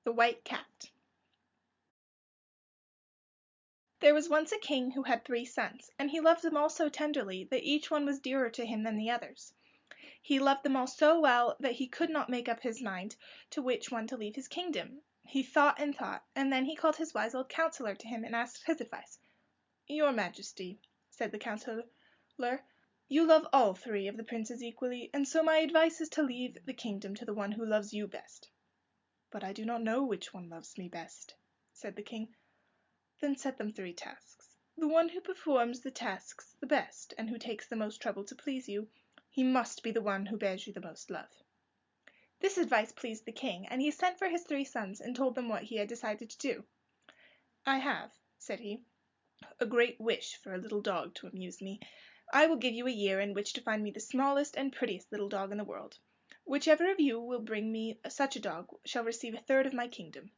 The White Cat. There was once a king who had 3 sons, and he loved them all so tenderly that each one was dearer to him than the others. He loved them all so well that he could not make up his mind to which one to leave his kingdom. He thought, and then he called his wise old counselor to him and asked his advice. "Your Majesty," said the counselor, "you love all 3 of the princes equally, and so my advice is to leave the kingdom to the one who loves you best." "But I do not know which one loves me best," said the king. "Then set them 3 tasks. The one who performs the tasks the best, and who takes the most trouble to please you, he must be the one who bears you the most love." This advice pleased the king, and he sent for his 3 sons and told them what he had decided to do. "I have," said he, "a great wish for a little dog to amuse me. I will give you a year in which to find me the smallest and prettiest little dog in the world. Whichever of you will bring me such a dog shall receive 1/3 of my kingdom."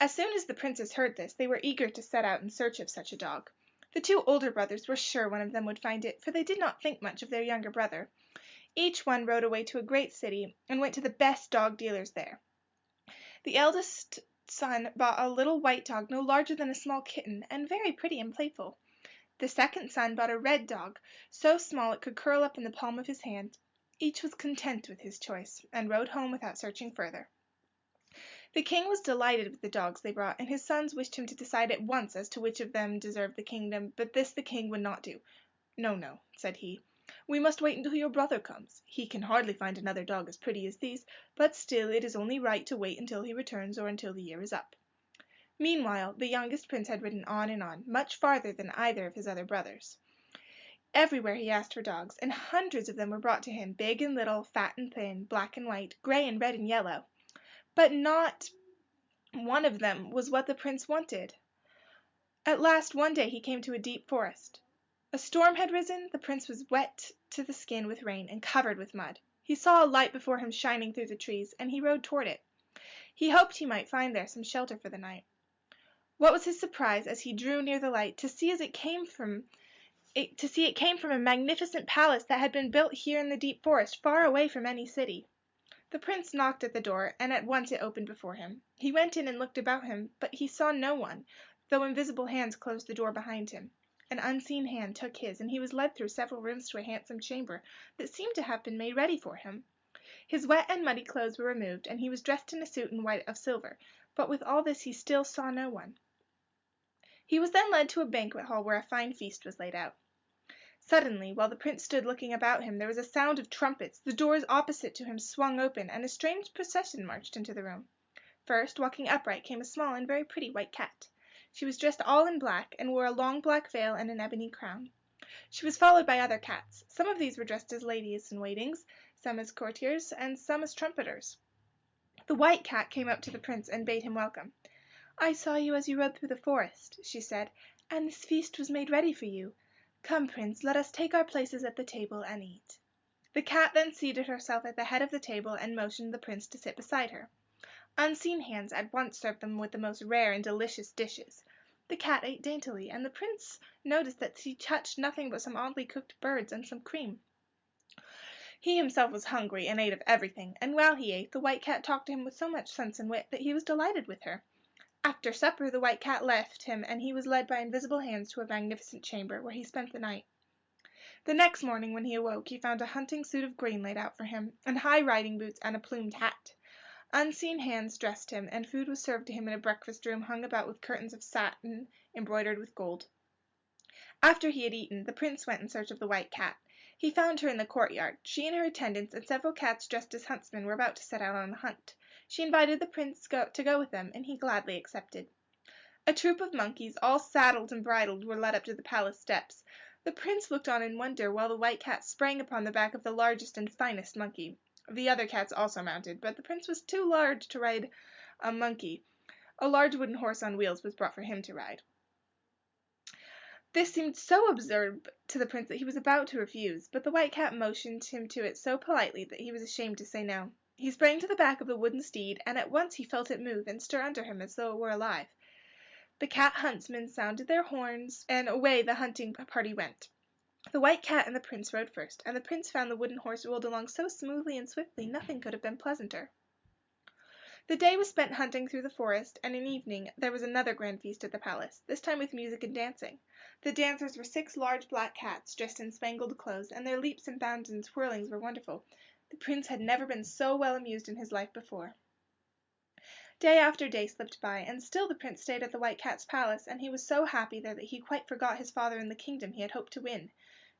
As soon as the princes heard this, they were eager to set out in search of such a dog. The 2 older brothers were sure one of them would find it, for they did not think much of their younger brother. Each one rode away to a great city, and went to the best dog dealers there. The eldest son bought a little white dog no larger than a small kitten, and very pretty and playful. The second son bought a red dog, so small it could curl up in the palm of his hand. Each was content with his choice, and rode home without searching further. The king was delighted with the dogs they brought, and his sons wished him to decide at once as to which of them deserved the kingdom, but this the king would not do. "No, no," said he, "we must wait until your brother comes. He can hardly find another dog as pretty as these, but still it is only right to wait until he returns or until the year is up." Meanwhile the youngest prince had ridden on, much farther than either of his other brothers. Everywhere he asked for dogs, and hundreds of them were brought to him, big and little, fat and thin, black and white, gray and red and yellow. But not one of them was what the prince wanted. At last one day he came to a deep forest. A storm had risen, the prince was wet to the skin with rain, and covered with mud. He saw a light before him shining through the trees, and he rode toward it. He hoped he might find there some shelter for the night. What was his surprise, as he drew near the light, to see it came from a magnificent palace that had been built here in the deep forest, far away from any city. The prince knocked at the door, and at once it opened before him. He went in and looked about him, but he saw no one, though invisible hands closed the door behind him. An unseen hand took his, and he was led through several rooms to a handsome chamber that seemed to have been made ready for him. His wet and muddy clothes were removed, and he was dressed in a suit in white of silver, but with all this he still saw no one. He was then led to a banquet hall where a fine feast was laid out. Suddenly, while the prince stood looking about him, there was a sound of trumpets, the doors opposite to him swung open, and a strange procession marched into the room. First, walking upright, came a small and very pretty white cat. She was dressed all in black, and wore a long black veil and an ebony crown. She was followed by other cats. Some of these were dressed as ladies-in-waitings, some as courtiers, and some as trumpeters. The white cat came up to the prince and bade him welcome. "I saw you as you rode through the forest," she said, "and this feast was made ready for you. Come, Prince, let us take our places at the table and eat." The cat then seated herself at the head of the table and motioned the prince to sit beside her. Unseen hands at once served them with the most rare and delicious dishes. The cat ate daintily, and the prince noticed that she touched nothing but some oddly cooked birds and some cream. He himself was hungry and ate of everything, and while he ate, the white cat talked to him with so much sense and wit that he was delighted with her. After supper the white cat left him, and he was led by invisible hands to a magnificent chamber, where he spent the night. The next morning when he awoke he found a hunting suit of green laid out for him, and high riding boots and a plumed hat. Unseen hands dressed him, and food was served to him in a breakfast room hung about with curtains of satin embroidered with gold. After he had eaten, the prince went in search of the white cat. He found her in the courtyard. She and her attendants and several cats dressed as huntsmen were about to set out on the hunt. She invited the prince to go with them, and he gladly accepted. A troop of monkeys, all saddled and bridled, were led up to the palace steps. The prince looked on in wonder while the white cat sprang upon the back of the largest and finest monkey. The other cats also mounted, but the prince was too large to ride a monkey. A large wooden horse on wheels was brought for him to ride. This seemed so absurd to the prince that he was about to refuse, but the white cat motioned him to it so politely that he was ashamed to say no. He sprang to the back of the wooden steed, and at once he felt it move and stir under him as though it were alive. The cat huntsmen sounded their horns, and away the hunting party went. The white cat and the prince rode first, and the prince found the wooden horse rolled along so smoothly and swiftly nothing could have been pleasanter. The day was spent hunting through the forest, and in evening there was another grand feast at the palace, this time with music and dancing. The dancers were 6 large black cats, dressed in spangled clothes, and their leaps and bounds and twirlings were wonderful. The Prince had never been so well amused in his life before. Day after day slipped by, and still the Prince stayed at the White Cat's palace, and he was so happy there that he quite forgot his father and the kingdom he had hoped to win.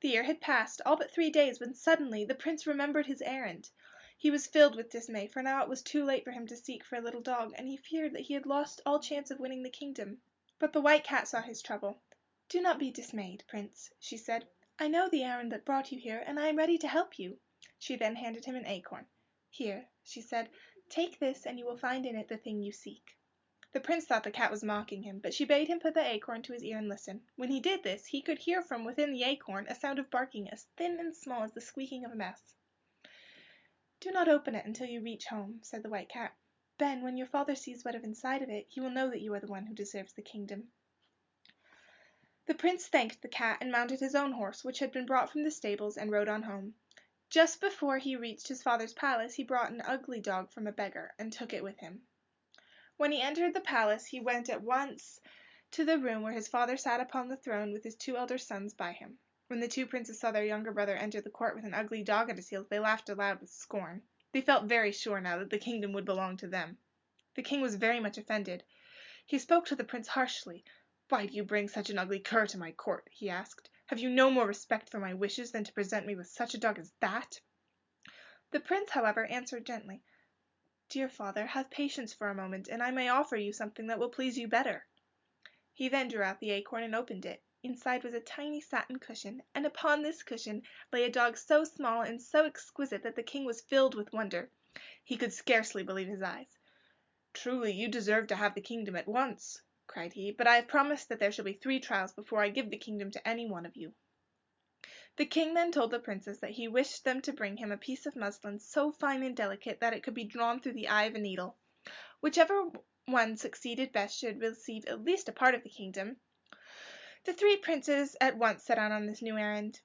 The year had passed, all but 3 days, when suddenly the Prince remembered his errand. He was filled with dismay, for now it was too late for him to seek for a little dog, and he feared that he had lost all chance of winning the kingdom. But the White Cat saw his trouble. "Do not be dismayed, Prince," she said. "I know the errand that brought you here, and I am ready to help you." She then handed him an acorn. "Here," she said, "take this, and you will find in it the thing you seek." The Prince thought the cat was mocking him, but she bade him put the acorn to his ear and listen. When he did this, he could hear from within the acorn a sound of barking as thin and small as the squeaking of a mouse. "Do not open it until you reach home," said the White Cat. "Then, when your father sees what is inside of it, he will know that you are the one who deserves the kingdom." The Prince thanked the cat and mounted his own horse, which had been brought from the stables, and rode on home. Just before he reached his father's palace he brought an ugly dog from a beggar, and took it with him. When he entered the palace he went at once to the room where his father sat upon the throne with his 2 elder sons by him. When the 2 princes saw their younger brother enter the court with an ugly dog at his heels, they laughed aloud with scorn. They felt very sure now that the kingdom would belong to them. The king was very much offended. He spoke to the Prince harshly. "Why do you bring such an ugly cur to my court?" he asked. "Have you no more respect for my wishes than to present me with such a dog as that?" The Prince, however, answered gently, "Dear father, have patience for a moment, and I may offer you something that will please you better." He then drew out the acorn and opened it. Inside was a tiny satin cushion, and upon this cushion lay a dog so small and so exquisite that the king was filled with wonder. He could scarcely believe his eyes. "Truly you deserve to have the kingdom at once," cried he, "but I have promised that there shall be 3 trials before I give the kingdom to any one of you." The king then told the princes that he wished them to bring him a piece of muslin so fine and delicate that it could be drawn through the eye of a needle. Whichever one succeeded best should receive at least a part of the kingdom. The 3 princes at once set out on this new errand.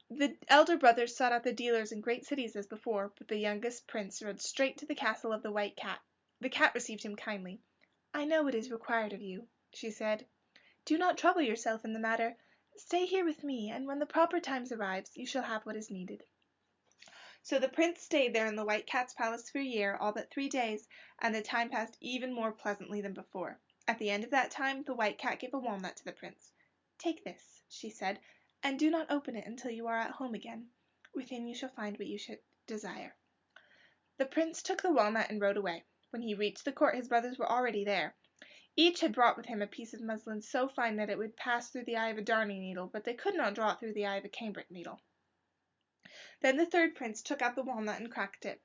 The elder brothers sought out the dealers in great cities as before, but the youngest prince rode straight to the castle of the White Cat. The cat received him kindly. "I know what is required of you," she said. "Do not trouble yourself in the matter. Stay here with me, and when the proper time arrives you shall have what is needed." So the Prince stayed there in the White Cat's palace for a year, all but 3 days, and the time passed even more pleasantly than before. At the end of that time the White Cat gave a walnut to the Prince. "Take this," she said, "and do not open it until you are at home again. Within you shall find what you should desire." The Prince took the walnut and rode away. When he reached the court his brothers were already there. Each had brought with him a piece of muslin so fine that it would pass through the eye of a darning needle, but they could not draw it through the eye of a cambric needle. Then the 3rd Prince took out the walnut and cracked it.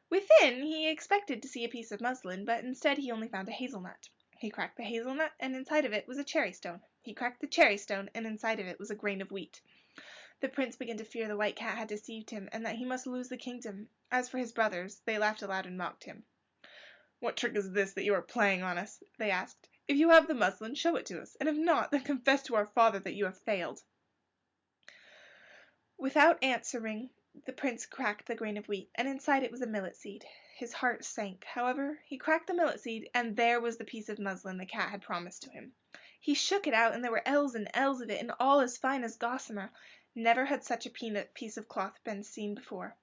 Within he expected to see a piece of muslin, but instead he only found a hazelnut. He cracked the hazelnut, and inside of it was a cherry stone. He cracked the cherry stone, and inside of it was a grain of wheat. The Prince began to fear the White Cat had deceived him, and that he must lose the kingdom. As for his brothers, they laughed aloud and mocked him. "What trick is this that you are playing on us?" they asked. "If you have the muslin, show it to us, and if not, then confess to our father that you have failed." Without answering, the Prince cracked the grain of wheat, and inside it was a millet seed. His heart sank. However, he cracked the millet seed, and there was the piece of muslin the cat had promised to him. He shook it out, and there were ells and ells of it, and all as fine as gossamer. Never had such a piece of cloth been seen before.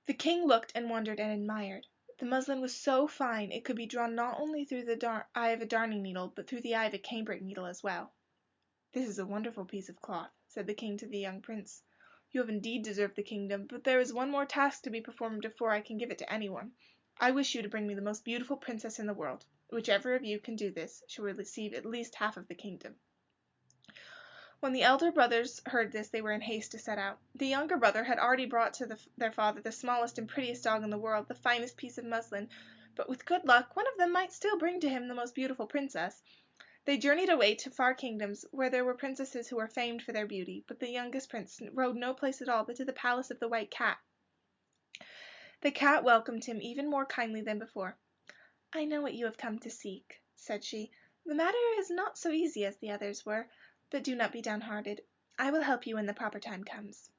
The king looked and wondered and admired. The muslin was so fine it could be drawn not only through the eye of a darning needle, but through the eye of a cambric needle as well. "This is a wonderful piece of cloth," said the king to the young prince. "You have indeed deserved the kingdom, but there is one more task to be performed before I can give it to anyone. I wish you to bring me the most beautiful princess in the world. Whichever of you can do this shall receive at least half of the kingdom." When the elder brothers heard this they were in haste to set out. The younger brother had already brought to their father the smallest and prettiest dog in the world, the finest piece of muslin, but with good luck one of them might still bring to him the most beautiful princess. They journeyed away to far kingdoms where there were princesses who were famed for their beauty, but the youngest prince rode no place at all but to the palace of the White Cat. The cat welcomed him even more kindly than before. "I know what you have come to seek," said she. "The matter is not so easy as the others were, but do not be downhearted. I will help you when the proper time comes."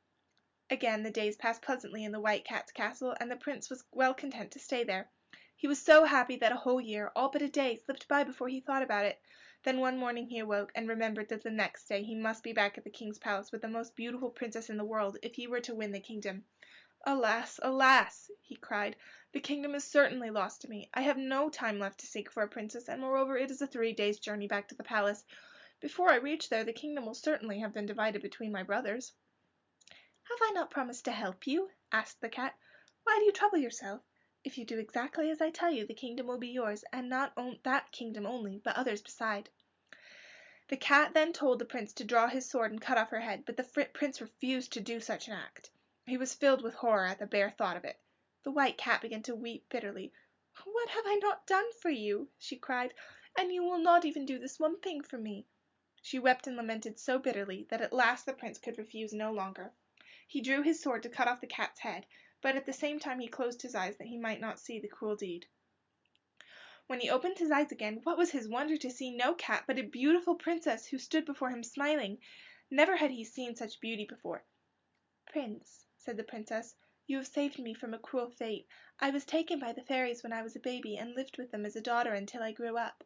Again the days passed pleasantly in the White Cat's castle, and the Prince was well content to stay there. He was so happy that a whole year, all but a day, slipped by before he thought about it. Then one morning he awoke and remembered that the next day he must be back at the king's palace with the most beautiful princess in the world if he were to win the kingdom. "Alas, alas!" he cried, "the kingdom is certainly lost to me. I have no time left to seek for a princess, and moreover it is a 3 days' journey back to the palace. Before I reach there the kingdom will certainly have been divided between my brothers." "Have I not promised to help you?" asked the cat. "Why do you trouble yourself? If you do exactly as I tell you the kingdom will be yours, and not that kingdom only, but others beside." The cat then told the prince to draw his sword and cut off her head, but the prince refused to do such an act. He was filled with horror at the bare thought of it. The white cat began to weep bitterly. "What have I not done for you?" she cried, "and you will not even do this one thing for me." She wept and lamented so bitterly that at last the prince could refuse no longer. He drew his sword to cut off the cat's head, but at the same time he closed his eyes that he might not see the cruel deed. When he opened his eyes again, what was his wonder to see no cat but a beautiful princess who stood before him smiling. Never had he seen such beauty before. "Prince," said the princess, "you have saved me from a cruel fate. I was taken by the fairies when I was a baby and lived with them as a daughter until I grew up.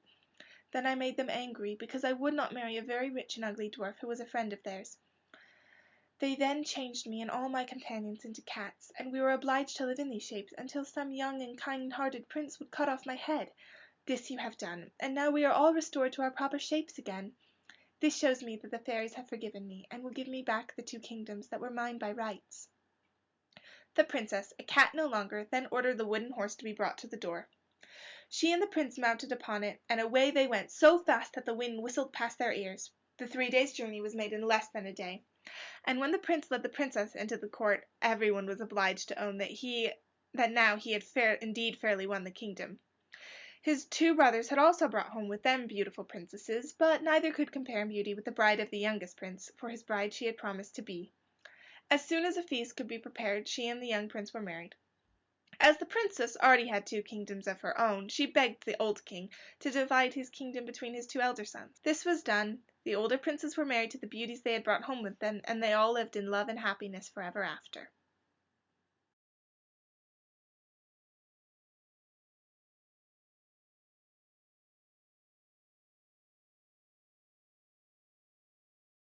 Then I made them angry because I would not marry a very rich and ugly dwarf who was a friend of theirs. They then changed me and all my companions into cats, and we were obliged to live in these shapes until some young and kind-hearted prince would cut off my head. This you have done, and now we are all restored to our proper shapes again. This shows me that the fairies have forgiven me, and will give me back the 2 kingdoms that were mine by rights." The princess, a cat no longer, then ordered the wooden horse to be brought to the door. She and the prince mounted upon it, and away they went so fast that the wind whistled past their ears. The 3 days' journey was made in less than a day, and when the prince led the princess into the court everyone was obliged to own that now he had indeed fairly won the kingdom. His 2 brothers had also brought home with them beautiful princesses, but neither could compare in beauty with the bride of the youngest prince, for his bride she had promised to be. As soon as a feast could be prepared she and the young prince were married. As the princess already had 2 kingdoms of her own, she begged the old king to divide his kingdom between his 2 elder sons. This was done, the older princes were married to the beauties they had brought home with them, and they all lived in love and happiness forever after.